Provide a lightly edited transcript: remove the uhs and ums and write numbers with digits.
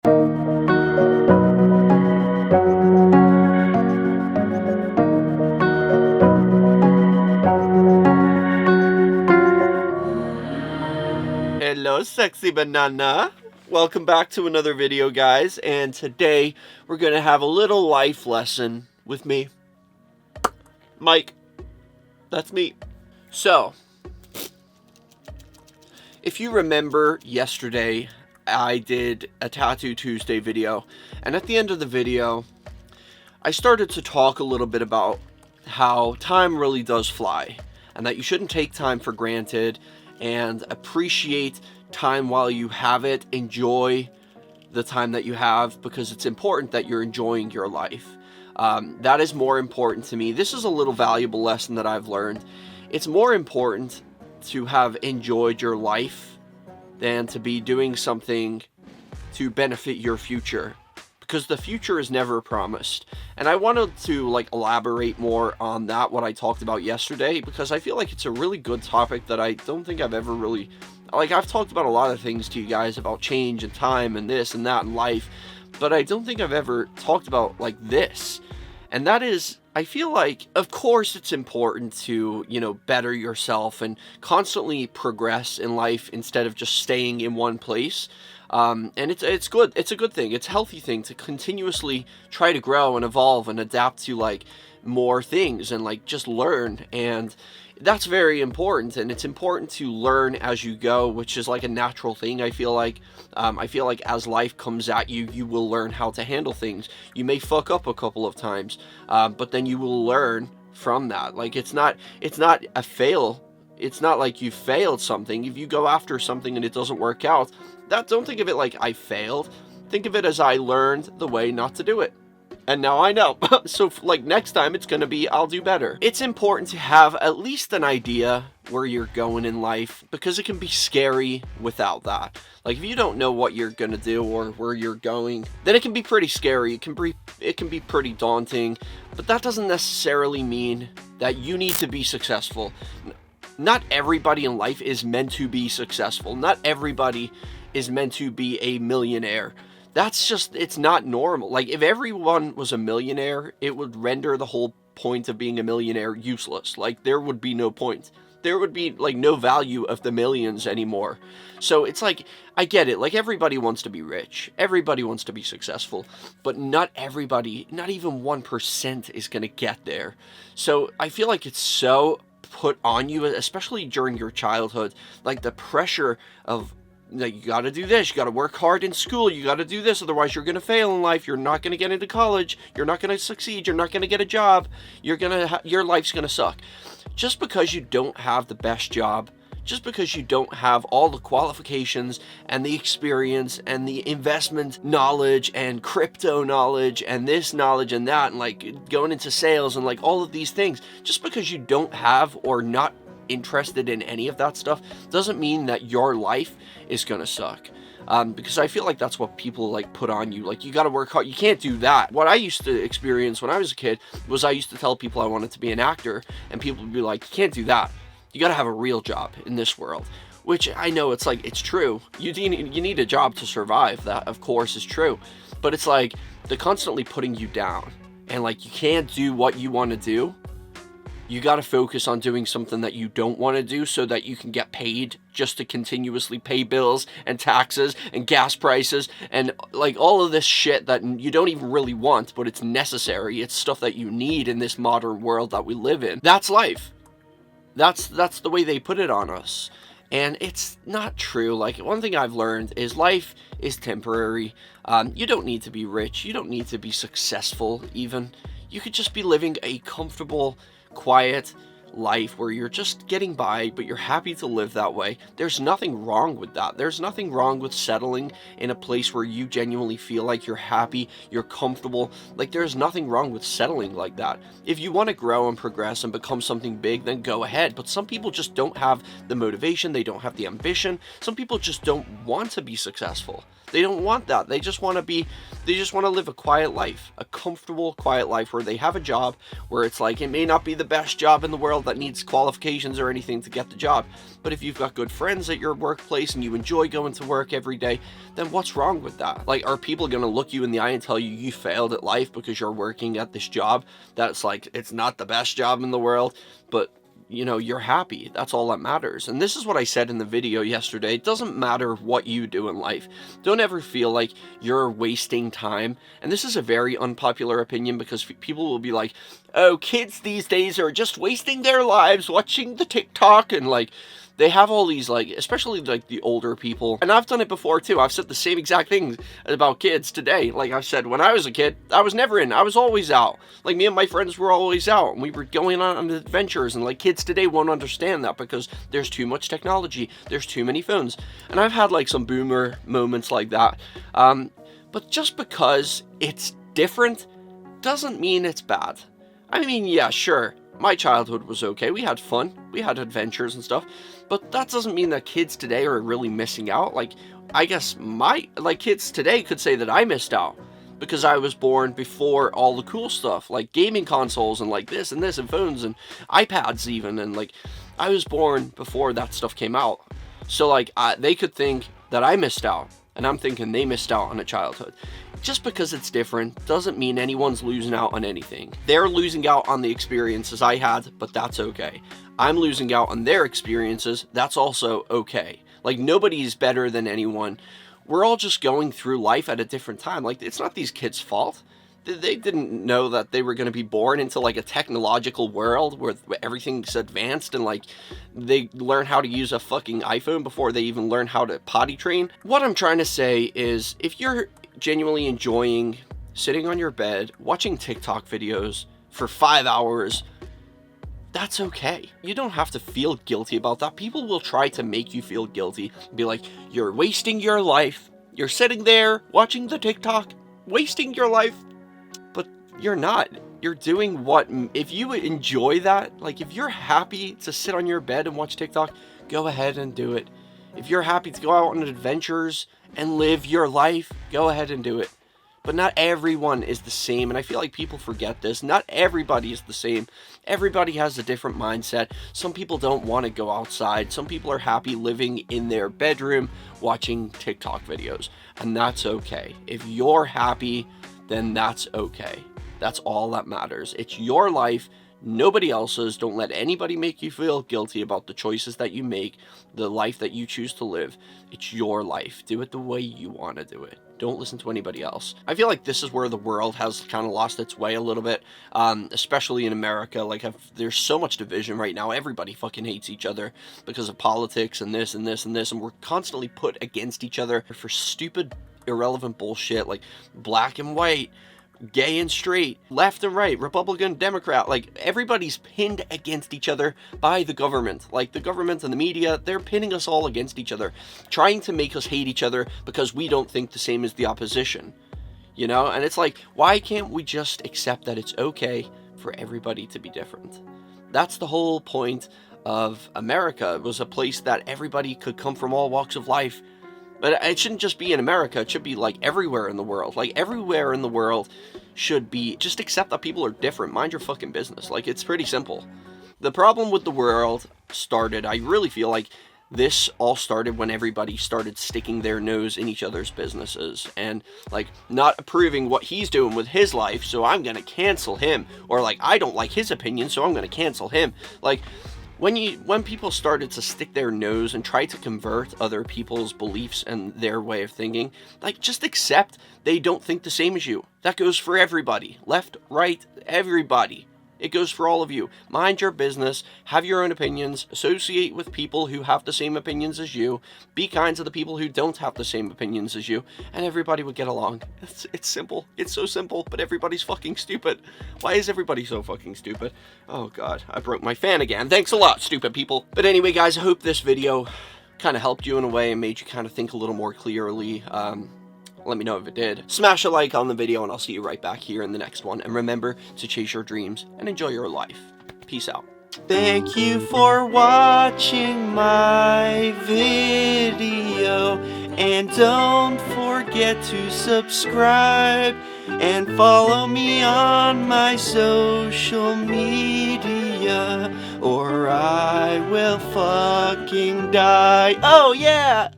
Hello, sexy banana. Welcome back to another video, guys. And today we're going to have a little life lesson with me, Mike. That's me. So, if you remember yesterday, I did a Tattoo Tuesday video. And at the end of the video, I started to talk a little bit about how time really does fly. And that you shouldn't take time for granted, and appreciate time while you have it. Enjoy the time that you have, because it's important that you're enjoying your life. That is more important to me. This is a little valuable lesson that I've learned. It's more important to have enjoyed your life than to be doing something to benefit your future, because the future is never promised. And I wanted to elaborate more on that, what I talked about yesterday, because I feel like it's a really good topic that I don't think I've ever really, I've talked about a lot of things to you guys about change and time and this and that in life, but I don't think I've ever talked about this. And that is, I feel like, of course it's important to, better yourself and constantly progress in life instead of just staying in one place. And it's good. It's a good thing. It's a healthy thing to continuously try to grow and evolve and adapt to more things and just learn. And that's very important. And it's important to learn as you go, which is a natural thing. I feel like as life comes at you, you will learn how to handle things. You may fuck up a couple of times, but then you will learn from that. It's not a fail. It's not like you failed something. If you go after something and it doesn't work out, don't think of it like I failed. Think of it as I learned the way not to do it. And now I know. So next time it's going to be, I'll do better. It's important to have at least an idea where you're going in life, because it can be scary without that. If you don't know what you're going to do or where you're going, then it can be pretty scary. It can be pretty daunting, but that doesn't necessarily mean that you need to be successful. Not everybody in life is meant to be successful. Not everybody is meant to be a millionaire. It's not normal. If everyone was a millionaire, it would render the whole point of being a millionaire useless. There would be no point. There would be no value of the millions anymore. So it's I get it. Everybody wants to be rich. Everybody wants to be successful, but not everybody, not even 1% is going to get there. So I feel like it's so put on you, especially during your childhood, the pressure of you got to do this, you got to work hard in school, you got to do this, otherwise you're going to fail in life, you're not going to get into college, you're not going to succeed, you're not going to get a job, your life's going to suck. Just because you don't have the best job, just because you don't have all the qualifications and the experience and the investment knowledge and crypto knowledge and this knowledge and that, and going into sales and all of these things, just because you don't have or not interested in any of that stuff doesn't mean that your life is gonna suck. Because I feel like that's what people put on you. You gotta work hard. You can't do that. What I used to experience when I was a kid was I used to tell people I wanted to be an actor, and people would be like, you can't do that. You gotta have a real job in this world. Which I know it's true. You need a job to survive. That of course is true. But it's they're constantly putting you down, and you can't do what you want to do. You got to focus on doing something that you don't want to do so that you can get paid just to continuously pay bills and taxes and gas prices and all of this shit that you don't even really want, but it's necessary. It's stuff that you need in this modern world that we live in. That's life. That's the way they put it on us. And it's not true. One thing I've learned is life is temporary. You don't need to be rich. You don't need to be successful even. You could just be living a comfortable, quiet life where you're just getting by, but you're happy to live that way. There's nothing wrong with that. There's nothing wrong with settling in a place where you genuinely feel like you're happy, you're comfortable. There's nothing wrong with settling like that. If you want to grow and progress and become something big, then go ahead. But some people just don't have the motivation. They don't have the ambition. Some people just don't want to be successful. They don't want that. They just want to live a quiet life, a comfortable, quiet life where they have a job where it's like, it may not be the best job in the world that needs qualifications or anything to get the job. But if you've got good friends at your workplace and you enjoy going to work every day, then what's wrong with that? Like, are people going to look you in the eye and tell you you failed at life because you're working at this job that's like, it's not the best job in the world, but you know, you're happy. That's all that matters. And this is what I said in the video yesterday. It doesn't matter what you do in life. Don't ever feel like you're wasting time. And this is a very unpopular opinion because people will be like, oh, kids these days are just wasting their lives watching the TikTok, and like, they have all these, like, especially like the older people, and I've done it before too. I've said the same exact things about kids today. Like I said, when I was a kid, I was never in. I was always out. Like, me and my friends were always out, and we were going on adventures, and like, kids today won't understand that because there's too much technology, there's too many phones. And I've had like some boomer moments like that. But just because it's different doesn't mean it's bad. I mean, yeah, sure, my childhood was okay. We had fun, we had adventures and stuff, but that doesn't mean that kids today are really missing out. Like, I guess kids today could say that I missed out because I was born before all the cool stuff, like gaming consoles and like this and phones and iPads even, and like, I was born before that stuff came out. So like, they could think that I missed out, and I'm thinking they missed out on a childhood. Just because it's different doesn't mean anyone's losing out on anything. They're losing out on the experiences I had, but that's okay. I'm losing out on their experiences, that's also okay. Like, nobody's better than anyone. We're all just going through life at a different time. Like, it's not these kids' fault. They didn't know that they were going to be born into like a technological world where everything's advanced, and like, they learn how to use a fucking iPhone before they even learn how to potty train. What I'm trying to say is, if you're genuinely enjoying sitting on your bed watching TikTok videos for 5 hours, that's okay. You don't have to feel guilty about that. People will try to make you feel guilty, be like, you're wasting your life, you're sitting there watching the TikTok, wasting your life. But you're not. You're doing what, if you enjoy that, like, if you're happy to sit on your bed and watch TikTok, go ahead and do it. If you're happy to go out on adventures and live your life, go ahead and do it. But not everyone is the same, and I feel like people forget this. Not everybody is the same. Everybody has a different mindset. Some people don't want to go outside. Some people are happy living in their bedroom watching TikTok videos, and that's okay. If you're happy, then that's okay. That's all that matters. It's your life, nobody else's. Don't let anybody make you feel guilty about the choices that you make, the life that you choose to live. It's your life. Do it the way you want to do it. Don't listen to anybody else. I feel like this is where the world has kind of lost its way a little bit, especially in America. Like, there's so much division right now. Everybody fucking hates each other because of politics and this and this and this, and we're constantly put against each other for stupid, irrelevant bullshit like black and white, gay and straight, left and right, Republican, Democrat. Like, everybody's pinned against each other by the government. Like, the government and the media, they're pinning us all against each other, trying to make us hate each other because we don't think the same as the opposition, you know? And it's like, why can't we just accept that it's okay for everybody to be different? That's the whole point of America. It was a place that everybody could come from all walks of life. But it shouldn't just be in America, it should be like everywhere in the world. Like, everywhere in the world should be, just accept that people are different. Mind your fucking business. Like, it's pretty simple. The problem with the world started, I really feel like this all started when everybody started sticking their nose in each other's businesses and like not approving what he's doing with his life, so I'm gonna cancel him. Or like, I don't like his opinion, so I'm gonna cancel him. Like, when people started to stick their nose and try to convert other people's beliefs and their way of thinking, like, just accept they don't think the same as you. That goes for everybody. Left, right, everybody. It goes for all of you. Mind your business, have your own opinions, associate with people who have the same opinions as you, be kind to the people who don't have the same opinions as you, and everybody would get along. It's simple. It's so simple, but everybody's fucking stupid. Why is everybody so fucking stupid? Oh god, I broke my fan again. Thanks a lot, stupid people. But anyway, guys, I hope this video kind of helped you in a way and made you kind of think a little more clearly. Let me know if it did. Smash a like on the video, and I'll see you right back here in the next one. And remember to chase your dreams and enjoy your life. Peace out. Thank you for watching my video. And don't forget to subscribe and follow me on my social media, or I will fucking die. Oh yeah!